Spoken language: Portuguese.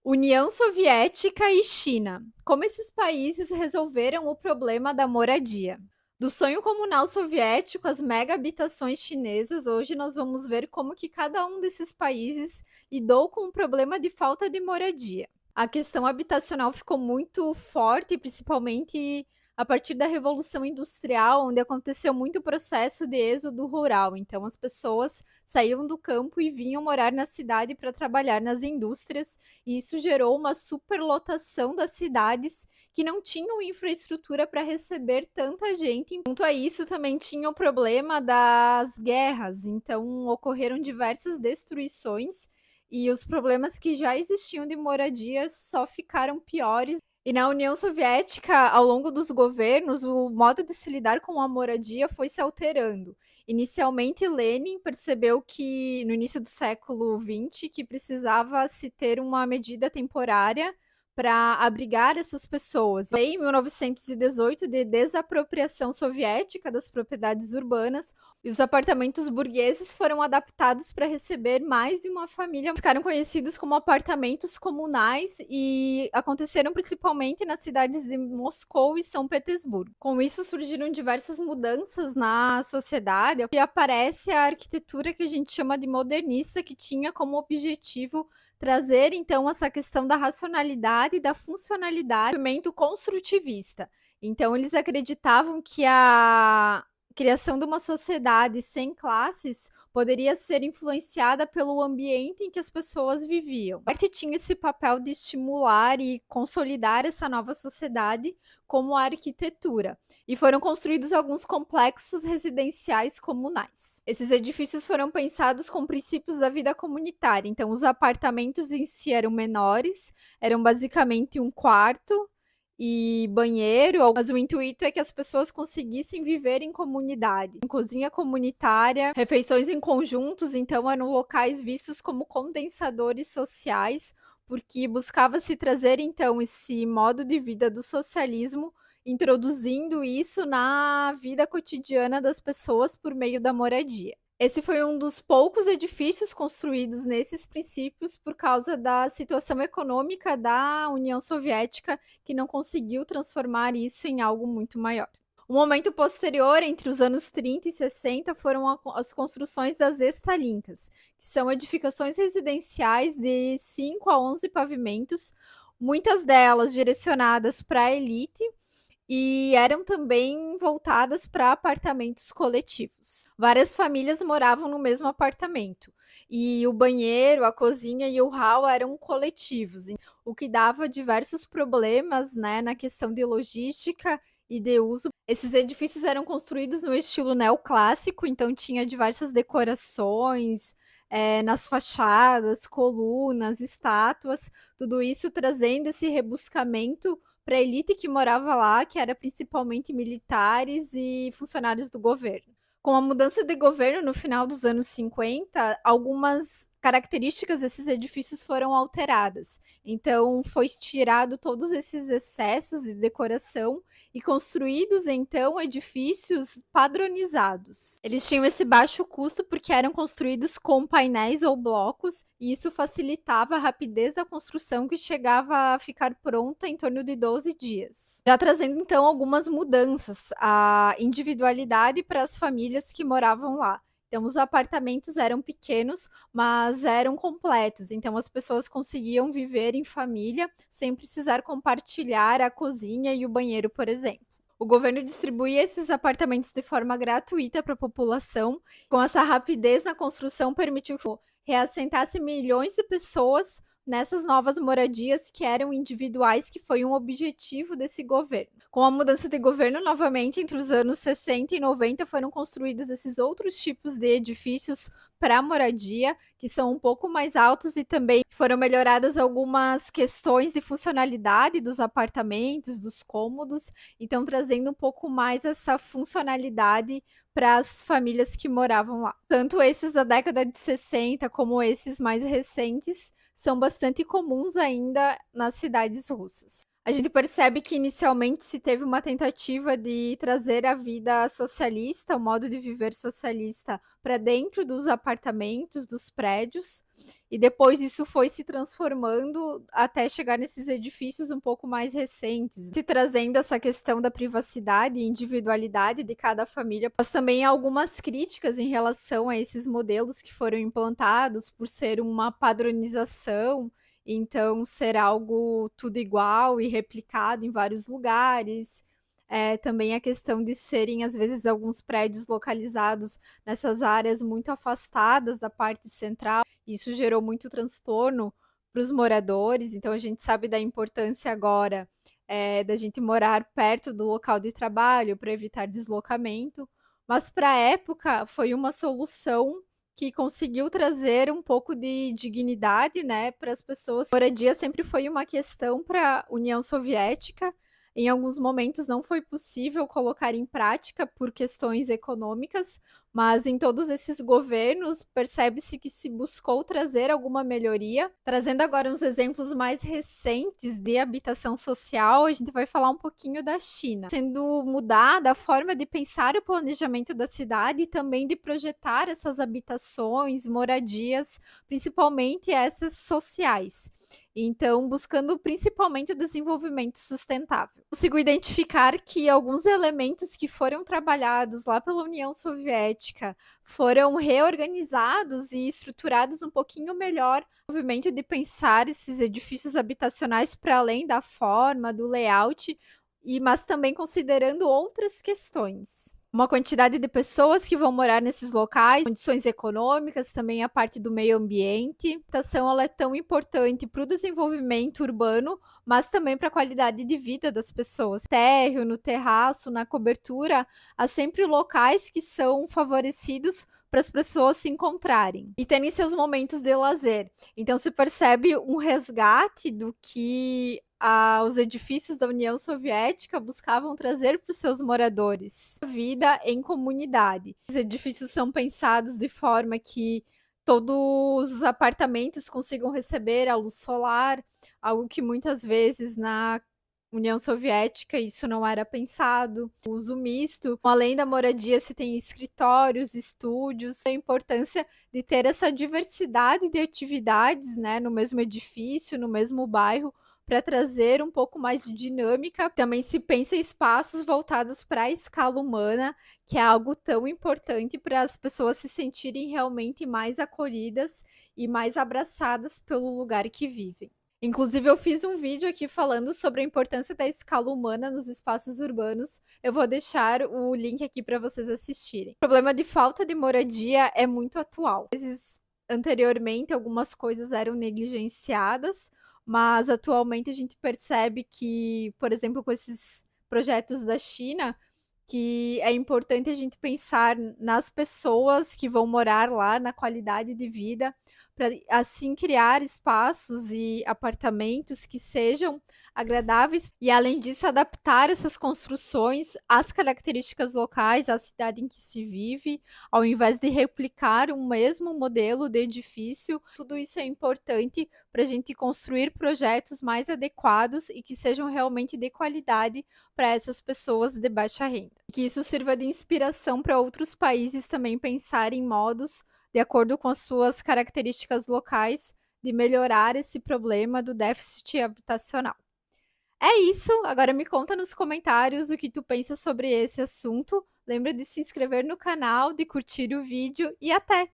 União Soviética e China. Como esses países resolveram o problema da moradia? Do sonho comunal soviético às mega habitações chinesas, hoje nós vamos ver como que cada um desses países lidou com o problema de falta de moradia. A questão habitacional ficou muito forte, principalmente a partir da Revolução Industrial, onde aconteceu muito processo de êxodo rural. Então, as pessoas saíam do campo e vinham morar na cidade para trabalhar nas indústrias, e isso gerou uma superlotação das cidades que não tinham infraestrutura para receber tanta gente. Junto a isso, também tinha o problema das guerras, então ocorreram diversas destruições e os problemas que já existiam de moradia só ficaram piores. E na União Soviética, ao longo dos governos, o modo de se lidar com a moradia foi se alterando. Inicialmente, Lenin percebeu que, no início do século XX, que precisava se ter uma medida temporária para abrigar essas pessoas. Em 1918, de desapropriação soviética das propriedades urbanas, e os apartamentos burgueses foram adaptados para receber mais de uma família. Ficaram conhecidos como apartamentos comunais e aconteceram principalmente nas cidades de Moscou e São Petersburgo. Com isso surgiram diversas mudanças na sociedade e aparece a arquitetura que a gente chama de modernista, que tinha como objetivo trazer então essa questão da racionalidade e da funcionalidade, movimento construtivista. Então eles acreditavam que a criação de uma sociedade sem classes poderia ser influenciada pelo ambiente em que as pessoas viviam. A arte tinha esse papel de estimular e consolidar essa nova sociedade como a arquitetura, e foram construídos alguns complexos residenciais comunais. Esses edifícios foram pensados com princípios da vida comunitária, então os apartamentos em si eram menores, eram basicamente um quarto e banheiro, mas o intuito é que as pessoas conseguissem viver em comunidade. Em cozinha comunitária, refeições em conjuntos, então eram locais vistos como condensadores sociais, porque buscava-se trazer então esse modo de vida do socialismo, introduzindo isso na vida cotidiana das pessoas por meio da moradia. Esse foi um dos poucos edifícios construídos nesses princípios por causa da situação econômica da União Soviética, que não conseguiu transformar isso em algo muito maior. O momento posterior, entre os anos 30 e 60, foram as construções das estalinkas, que são edificações residenciais de 5 a 11 pavimentos, muitas delas direcionadas para a elite, e eram também voltadas para apartamentos coletivos. Várias famílias moravam no mesmo apartamento, e o banheiro, a cozinha e o hall eram coletivos, o que dava diversos problemas, né, na questão de logística e de uso. Esses edifícios eram construídos no estilo neoclássico, então tinha diversas decorações, nas fachadas, colunas, estátuas, tudo isso trazendo esse rebuscamento para a elite que morava lá, que era principalmente militares e funcionários do governo. Com a mudança de governo no final dos anos 50, algumas características desses edifícios foram alteradas. Então, foi tirado todos esses excessos de decoração e construídos, então, edifícios padronizados. Eles tinham esse baixo custo porque eram construídos com painéis ou blocos, e isso facilitava a rapidez da construção, que chegava a ficar pronta em torno de 12 dias. Já trazendo, então, algumas mudanças, a individualidade para as famílias que moravam lá. Então, os apartamentos eram pequenos, mas eram completos. Então, as pessoas conseguiam viver em família sem precisar compartilhar a cozinha e o banheiro, por exemplo. O governo distribuía esses apartamentos de forma gratuita para a população. Com essa rapidez na construção, permitiu que reassentasse milhões de pessoas nessas novas moradias que eram individuais, que foi um objetivo desse governo. Com a mudança de governo, novamente, entre os anos 60 e 90, foram construídos esses outros tipos de edifícios para moradia, que são um pouco mais altos, e também foram melhoradas algumas questões de funcionalidade dos apartamentos, dos cômodos, então trazendo um pouco mais essa funcionalidade para as famílias que moravam lá. Tanto esses da década de 60 como esses mais recentes são bastante comuns ainda nas cidades russas. A gente percebe que inicialmente se teve uma tentativa de trazer a vida socialista, o modo de viver socialista para dentro dos apartamentos, dos prédios, e depois isso foi se transformando até chegar nesses edifícios um pouco mais recentes, se trazendo essa questão da privacidade e individualidade de cada família, mas também há algumas críticas em relação a esses modelos que foram implantados por ser uma padronização, então ser algo tudo igual e replicado em vários lugares. Também a questão de serem, às vezes, alguns prédios localizados nessas áreas muito afastadas da parte central. Isso gerou muito transtorno para os moradores, então a gente sabe da importância agora, da gente morar perto do local de trabalho para evitar deslocamento, mas para a época foi uma solução que conseguiu trazer um pouco de dignidade, né, para as pessoas. Moradia sempre foi uma questão para a União Soviética. Em alguns momentos não foi possível colocar em prática por questões econômicas, mas em todos esses governos percebe-se que se buscou trazer alguma melhoria. Trazendo agora uns exemplos mais recentes de habitação social, a gente vai falar um pouquinho da China, sendo mudada a forma de pensar o planejamento da cidade e também de projetar essas habitações, moradias, principalmente essas sociais. Então, buscando principalmente o desenvolvimento sustentável. Consigo identificar que alguns elementos que foram trabalhados lá pela União Soviética foram reorganizados e estruturados um pouquinho melhor. O movimento de pensar esses edifícios habitacionais para além da forma, do layout, mas também considerando outras questões. Uma quantidade de pessoas que vão morar nesses locais, condições econômicas, também a parte do meio ambiente. A habitação ela é tão importante para o desenvolvimento urbano, mas também para a qualidade de vida das pessoas. No térreo, no terraço, na cobertura, há sempre locais que são favorecidos para as pessoas se encontrarem e terem seus momentos de lazer. Então se percebe um resgate do que os edifícios da União Soviética buscavam trazer para os seus moradores. Vida em comunidade. Os edifícios são pensados de forma que todos os apartamentos consigam receber a luz solar, algo que muitas vezes na União Soviética isso não era pensado. O uso misto, além da moradia, se tem escritórios, estúdios, a importância de ter essa diversidade de atividades, né, no mesmo edifício, no mesmo bairro, para trazer um pouco mais de dinâmica. Também se pensa em espaços voltados para a escala humana, que é algo tão importante para as pessoas se sentirem realmente mais acolhidas e mais abraçadas pelo lugar que vivem. Inclusive, eu fiz um vídeo aqui falando sobre a importância da escala humana nos espaços urbanos. Eu vou deixar o link aqui para vocês assistirem. O problema de falta de moradia é muito atual. Às vezes, anteriormente, algumas coisas eram negligenciadas, mas atualmente a gente percebe que, por exemplo, com esses projetos da China, que é importante a gente pensar nas pessoas que vão morar lá, na qualidade de vida, para assim criar espaços e apartamentos que sejam agradáveis e, além disso, adaptar essas construções às características locais, à cidade em que se vive, ao invés de replicar um mesmo modelo de edifício. Tudo isso é importante para a gente construir projetos mais adequados e que sejam realmente de qualidade para essas pessoas de baixa renda. Que isso sirva de inspiração para outros países também pensarem em modos, de acordo com as suas características locais, de melhorar esse problema do déficit habitacional. É isso, agora me conta nos comentários o que tu pensa sobre esse assunto. Lembra de se inscrever no canal, de curtir o vídeo e até!